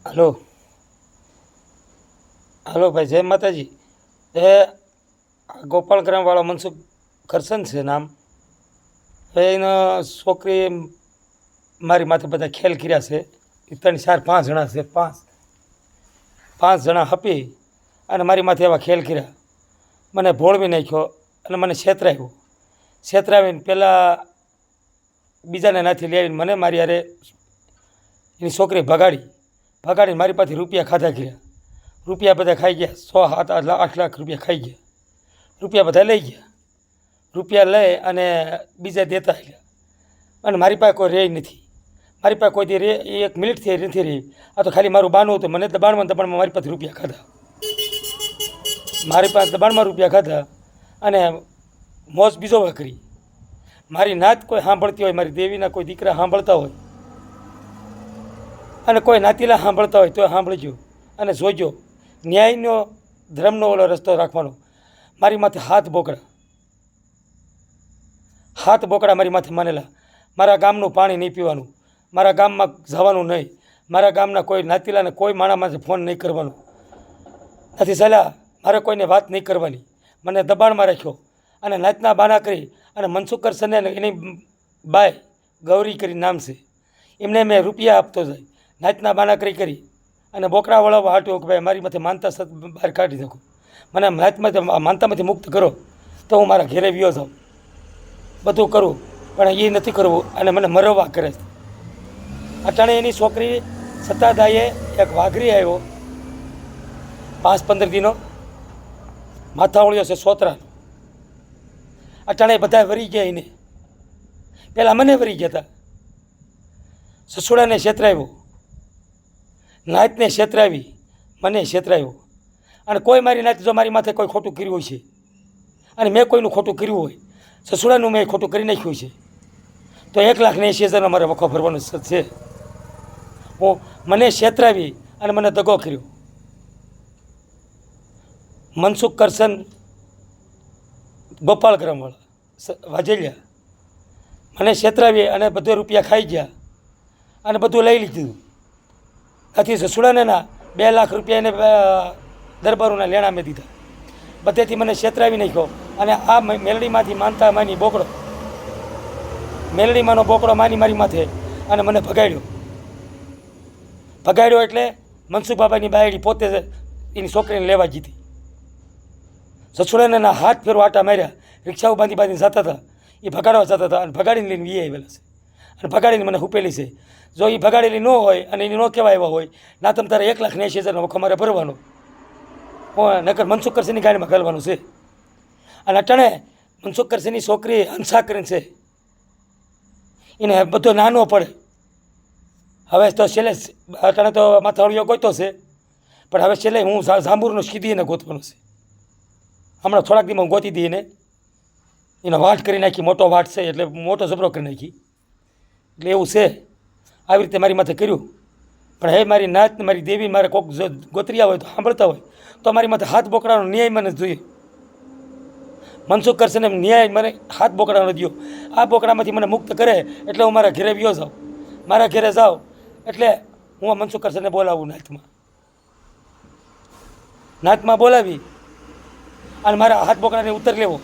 Hello hello ભાઈ, જય માતાજી. એ ગોપાલગ્રામવાળો મનસુખ કરશન છે નામ. એનો છોકરી મારી માથે બધા ખેલ કર્યા છે. એ ત્રણ ચાર પાંચ જણા છે. પાંચ જણા હપી અને મારી માથે એવા ખેલ કર્યા. મને ભોળવી નાખ્યો અને મને છેતરાવીને પહેલાં બીજાને નાથી લઈ આવીને મને મારી હારે એની છોકરી ભગાડીને મારી પાસે રૂપિયા ખાધા કર્યા. રૂપિયા બધા ખાઈ ગયા. 6 7 8 લાખ રૂપિયા ખાઈ ગયા. રૂપિયા બધા લઈ ગયા. રૂપિયા લઈ અને બીજા દેતા આવ્યા. અને મારી પાસે કોઈ રહે નથી. મારી પાસે કોઈ રે 1 મિનિટથી નથી રહી. આ તો ખાલી મારું બાનું હતું. મને દબાણમાં મારી પાસે રૂપિયા ખાધા. મારી પાસે દબાણમાં રૂપિયા ખાધા અને મોજ બીજો કરી. મારી નાત કોઈ સાંભળતી હોય, મારી દેવીના કોઈ દીકરા સાંભળતા હોય અને કોઈ નાતીલા સાંભળતા હોય તો સાંભળજો અને જોજો. ન્યાયનો ધર્મનો ઓલો રસ્તો રાખવાનો. મારી માથે હાથ બોકડા મારી માથે માનેલા. મારા ગામનું પાણી નહીં પીવાનું, મારા ગામમાં જવાનું નહીં, મારા ગામના કોઈ નાતીલાને કોઈ માણસમાંથી ફોન નહીં કરવાનો. નથી સલાહ, મારે કોઈને વાત નહીં કરવાની. મને દબાણમાં રાખ્યો અને નાતના બાના કરી અને મનસુખ કરશને એની બાય ગૌરી કરી નામ છે, એમને મેં રૂપિયા આપતો જાય. નાતના બાના કરી અને બોકડા વળાવવા હાટ્યો કે ભાઈ મારી માથે માનતા બહાર કાઢી શકું, મને માનતામાંથી મુક્ત કરો તો હું મારા ઘેરે વ્યો જાઉં. બધું કરું પણ એ નથી કરવું અને મને મરવવા કરે છે. અટાણે એની છોકરી સત્તાદાઈએ એક વાઘરી આવ્યો 5-15 દીનો માથાવળ્યો છે સોતરાનો. અટાણે બધા વરી ગયા. એને પહેલાં મને વરી ગયા હતા. સસુડાને છેતરાવ્યો, નાતને છેતરાવી, મને છેતરાવ્યો. અને કોઈ મારી નાત જો મારી માથે કોઈ ખોટું કર્યું હોય છે અને મેં કોઈનું ખોટું કર્યું હોય, સસુડાનું મેં ખોટું કરી નાખ્યું છે, તો 1,80,000 મારે વખો ભરવાનો છે. મને છેતરાવી અને મને દગો કર્યો. મનસુખ કરશન ગોપાલગ્રામવાળા વાજેલિયા મને છેતરાવી અને બધે રૂપિયા ખાઈ ગયા અને બધું લઈ લીધું. આથી સસુડાને 2 લાખ રૂપિયા એને દરબારોના લેણા મેં દીધા. બધેથી મને છેતરાવી નાખ્યો. અને આ મેલડીમાંથી માનતા માની બોકડો, મેલડીમાંનો બોકડો માની મારી માથે અને મને ભગાડ્યો એટલે મનસુખ બાબાની બાયડી પોતે એની છોકરીને લેવા જીતી. સસુડાને હાથ ફેરવા આટા માર્યા. રિક્ષાઓ બાંધીને જતા હતા. એ ભગાડવા જતા હતા અને ભગાડીને લઈને વી આવેલા છે અને ભગાડીને મને હુપેલી છે. જો એ ભગાડેલી ન હોય અને એને ન કહેવા આવ્યા હોય ના, તમે તારે 1,80,000 વખો મારે ભરવાનો, નકર મનસુખ કરશનની ગાડીમાં ઘાલવાનું છે. અને અટાણે મનસુખ કરશનની છોકરી હંસા કરીને છે, એને બધો નાનો પડે. હવે તો છેલ્લે અટાણે તો માથાવળીઓ ગોતો છે, પણ હવે છેલ્લે હું જાંબુરનો સીધી એને ગોતવાનો છે. હમણાં થોડાક દીમાં હું ગોતી દઈ એનો વાટ કરી નાખી. મોટો વાટ છે એટલે મોટો જબરો કરી નાખી. એટલે એવું છે. આવી રીતે મારી માથે કર્યું. પણ હે મારી નાત, મારી દેવી, મારે કોઈક ગોતરિયા હોય તો સાંભળતા હોય તો મારી માથે હાથ બોકડાનો ન્યાય મને જોઈએ. મનસુખ કરશને ન્યાય મને હાથ બોકડાનો દો. આ બોકડામાંથી મને મુક્ત કરે એટલે હું મારા ઘરે વ્યો જાઉં. મારા ઘરે જાઉં એટલે હું આ મનસુખ કરશને બોલાવું નાતમાં બોલાવી અને મારા હાથ બોકડાને ઉત્તર લેવો.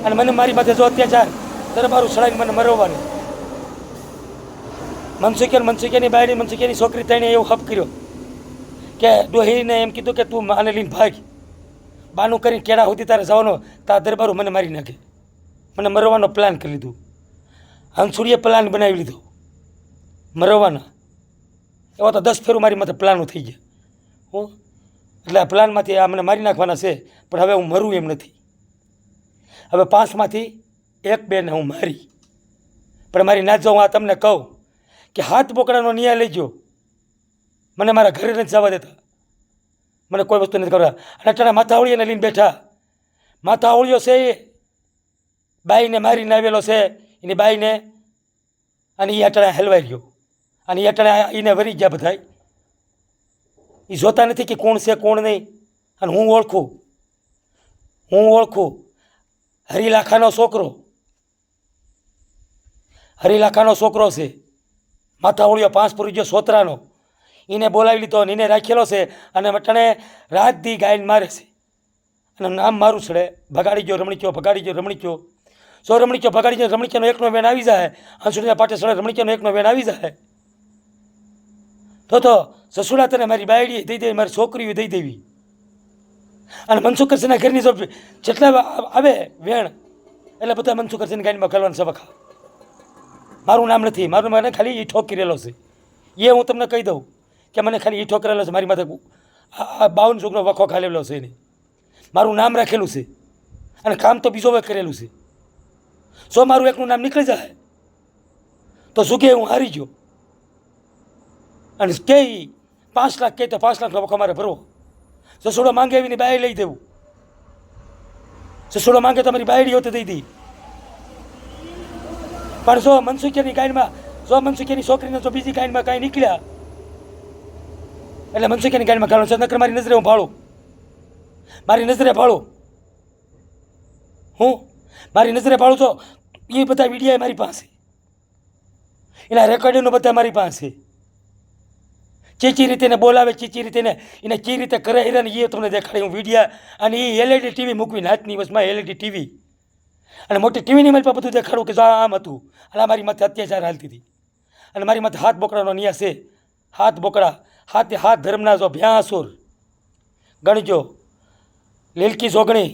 અને મને મારી માથે જો અત્યાચાર દરબારું સડાઈને મને મરવવાનું. મનસુખિયાની બાયડી, મનસુખિયાની છોકરી થઈને એવું હપ કર્યો કે ડોહીને એમ કીધું કે તું આને લઈને ભાગ, બાનું કરીને કેળા સુધી તારે જવાનો, તારા દરબારું મને મારી નાખે. મને મરવાનો પ્લાન કરી લીધું. હંસુડીએ પ્લાન બનાવી લીધો મરવાના. એવા તો 10 ફેરું મારી માથે પ્લાનો થઈ ગયા. એટલે આ પ્લાનમાંથી આ મને મારી નાખવાના છે. પણ હવે હું મરું એમ નથી. હવે 5માંથી 1-2 ને હું મારી. પણ મારી નાત જો હું આ તમને કહું કે હાથ બોકડાનો ન્યાય લઈ ગયો. મને મારા ઘરે નથી જવા દેતા. મને કોઈ વસ્તુ નથી કરવા. અને અટાણે માથાવળીને લઈને બેઠા. માથાવળીઓ છે એ બાઈને મારીને આવેલો છે, એની બાઈને. અને એ અટાણે હલવાઈ ગયો. અને એ અટાણે એને વરી ગયા બધાય. એ જોતા નથી કે કોણ છે કોણ નહીં. અને હું ઓળખું હરિલાખાનો છોકરો છે. માથાવળીઓ 5 પુરી ગયો સોતરાનો. એને બોલાવી લીધો અને એને રાખેલો છે અને વટાણે રાત દી ગાયન મારે છે અને નામ મારું છડે ભગાડી ગયો રમણીક્યો, ભગાડી ગયો રમણીક્યો. સો રમણીક્યો ભગાડી ગયો, રમણીક્યાનો એકનો વેણ આવી જાય, હંસુડીના પાટે સડે રમણીક્યાનો એકનો વેણ આવી જાય તો સસુડા તને મારી બાયડી દઈ દેવી, મારી છોકરીઓ દઈ દેવી. અને મનસુખરસિંહના ઘરની જો જેટલા આવે વેણ એટલે બધા મનસુખરસિંહની ગાડીમાં કરવાનું સબખા. મારું નામ નથી, મારું મને ખાલી ઈઠો કરેલો છે. એ હું તમને કહી દઉં કે મને ખાલી ઈઠો કરેલો છે, મારી માથે 52 સુખનો વખો ખાલેલો છે એને, મારું નામ રાખેલું છે અને કામ તો બીજો કરેલું છે. જો મારું એકનું નામ નીકળી જાય તો સુગે હું હારી ગયો. અને કે 5 લાખ કહે તો 5 લાખનો વખો મારે ભરવો. સસુડો માંગે એવીની બાય લઈ દેવું. સસુડો માંગે તો મારી બાયડી હોતે દઈ દી. પણ જો મનસુખિયાની ગાયનમાં, જો મનસુખિયાની છોકરીને જો બીજી ગાયનમાં કાંઈ નીકળ્યા એટલે મનસુખિયાની ગાયનમાં ગાળો છે. નકર મારી નજરે હું ભાળું, મારી નજરે ભાળું, હું મારી નજરે ભાળું તો એ બધા વિડીયા મારી પાસે, એના રેકોર્ડિંગનો બધા મારી પાસે. ચીચી રીતે એને બોલાવે, ચીચી રીતે એને ચી રીતે કરે હેરાન એ તમને દેખાડે હું વિડીયા. અને એ LED ટીવી મૂકવી નાતની વસમાં LED ટીવી અને મોટી ટીવીની મારી પાસે બધું દેખાડું કે જો આમ હતું અને આ મારી માથે અત્યાચાર હાલતી હતી અને મારી માથે હાથ બોકડાનો ન્યાસ છે. હાથ બોકડા, હાથ ધર્મના જો ભ્યાસુર ગણજો, લીલકી જોગણી,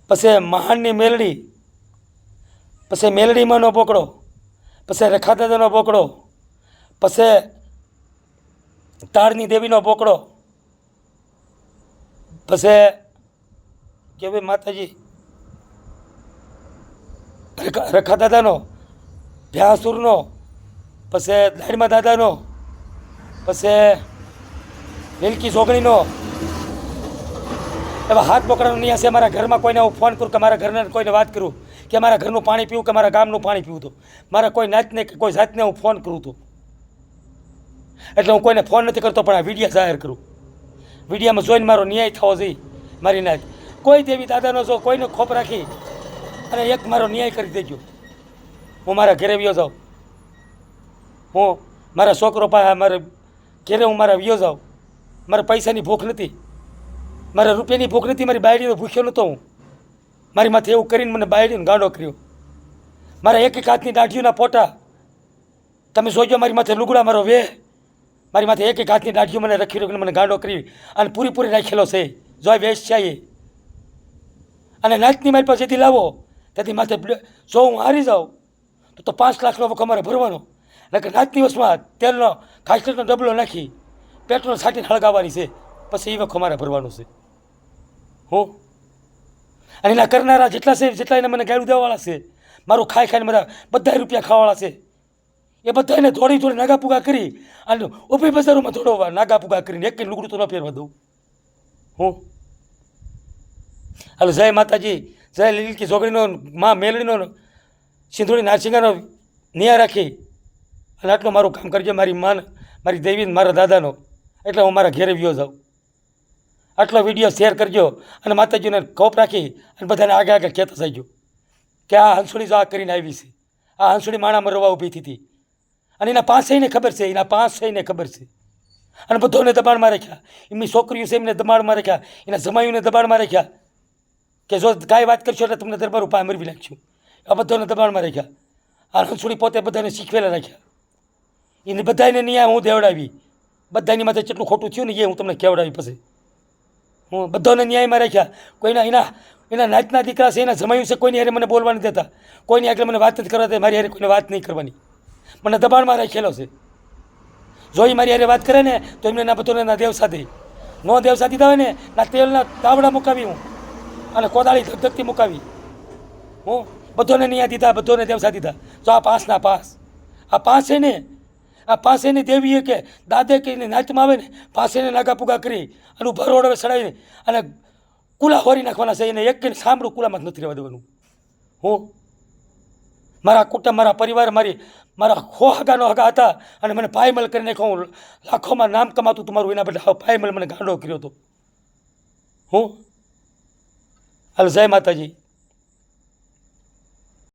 પછી મહાનની મેલડી, પછી મેલડીમાંનો બોકડો, પછી રેખાદાદાનો બોકડો, પછી તાળની દેવીનો બોકડો, પછી કે ભાઈ માતાજી રખા દાદાનો, ભ્યાસુરનો, પછી દાડમા દાદાનો, પછી લીલકી સોગણીનો, એવા હાથ પકડવાનો નહીં હશે. મારા ઘરમાં કોઈને હું ફોન કરું કે મારા ઘરના કોઈને વાત કરું કે મારા ઘરનું પાણી પીવું કે મારા ગામનું પાણી પીવું, તો મારા કોઈ નાતને કે કોઈ જાતને હું ફોન કરું તો એટલે હું કોઈને ફોન નથી કરતો, પણ આ વિડીયા જાહેર કરું. વિડીયામાં જોઈને મારો ન્યાય થવો જોઈએ. મારી નાત કોઈ દેવી દાદાનો જો કોઈને ખોપ રાખી અને એક મારો ન્યાય કરી દેજો. હું મારા ઘરે વ્યો જાઉં, હું મારા છોકરો પાસે મારે ઘરે હું મારા વ્યો જાઉં. મારે પૈસાની ભૂખ નથી, મારે રૂપિયાની ભૂખ નથી, મારી બાયડીનો ભૂખ્યો નહોતો હું. મારી માથે એવું કરીને મને બાયડીનો ગાંડો કર્યો. મારા એક હાથની દાઢીઓના પોટા તમે જોજો, મારી માથે લુગડા મારો વેહ, મારી માથે એક હાથની દાઢીઓ મને રખી રખીને મને ગાંડો કરી અને પૂરી રાખેલો છે. જો વેશ છે એ અને નાચની મારી પાસે જેથી લાવો તેથી માથે જો હું હારી જાઉં તો 5 લાખનો વખો અમારે ભરવાનો. નકર નાચની વસમાં તેલનો ખાસનો ડબલો નાખી પેટ્રોલ છાંટીને હળગાવવાની છે, પછી એ વખો મારે ભરવાનું છે. હું અને એના કરનારા જેટલા છે, જેટલા એને મને ગાળું દેવાવાળા છે, મારું ખાઈ ખાઈને બધા રૂપિયા ખાવાવાળા છે, એ બધા એને થોડી નાગા પૂગા કરી અને ઊભી બજારોમાં થોડો નાગા પૂગા કરીને એક લુગડું તો ન પહેરવા દઉં. હું હાલો જય માતાજી, જય લીલકી જોગણીનો, મા મેલડીનો, સિંધુડી નારસિંગાનો નિયા રાખી અને આટલું મારું કામ કરજો. મારી માન, મારી દેવી, મારા દાદાનો, એટલે હું મારા ઘેરે વ્યો જાઉં. આટલો વિડીયો શેર કરજો અને માતાજીને કોપ રાખી અને બધાને આગળ કહેતા જઈજો કે આ હંસુડી જો આ કરીને આવી છે, આ હંસુડી માણા મરવા ઊભી હતી અને એના પાંચેયને ખબર છે, એના પાંચેયને ખબર છે. અને બધાને દબાણમાં રાખ્યા, એમની છોકરીઓ છે એમને દબાણમાં રાખ્યા, એના જમાઈઓને દબાણમાં રાખ્યા કે જો કાંઈ વાત કરશો એટલે તમને દરબાર ઉપાય મરવી નાખશું. આ બધાને દબાણમાં રાખ્યા. આ હંસુડી પોતે બધાને શીખવેલા રાખ્યા. એને બધાને ન્યાય હું દેવડાવી, બધાની માથે જેટલું ખોટું થયું ને એ હું તમને કહેવડાવી. પછી હું બધાને ન્યાયમાં રાખ્યા. કોઈના એના નાતના દીકરા છે, એના જમાયું છે, કોઈની હારે મને બોલવા નથી દેતા, કોઈની આગળ મને વાત નથી કરવા દેતા, મારી હારે કોઈને વાત નહીં કરવાની, મને દબાણમાં રાખેલો છે. જો એ મારી હારે વાત કરે ને તો એમને ના બધાને ના દેવ સાધી, નો દેવ સાધી હોય ને ના તેલના તાવડા મુકાવી હું અને કોદાળી ધકધકતી મુકાવી. હું બધાને ન્યાય દીધા, બધાને દેવ સાધી દીધા. જો આ પાંચના પાંચ, આ પાંચ છે ને, આ પાસેની દેવીએ કે દાદે કે નાચમાં આવે ને પાસેને નાગા પૂગા કરી અને ઉભા રોડવે ચડાવીને અને કુલા હોરી નાખવાના છે. એને એક સાંભળું કુલામાં જ નથી રહેવા દેવાનું. હું મારા કુટુંબ, મારા પરિવાર, મારા હગાનો હગા હતા અને મને પાયમલ કરીને કહું લાખોમાં નામ કમાતું તમારું, એના બદલે પાયમલ મને ગાંડો કર્યો હતો. હું હાલ જય માતાજી.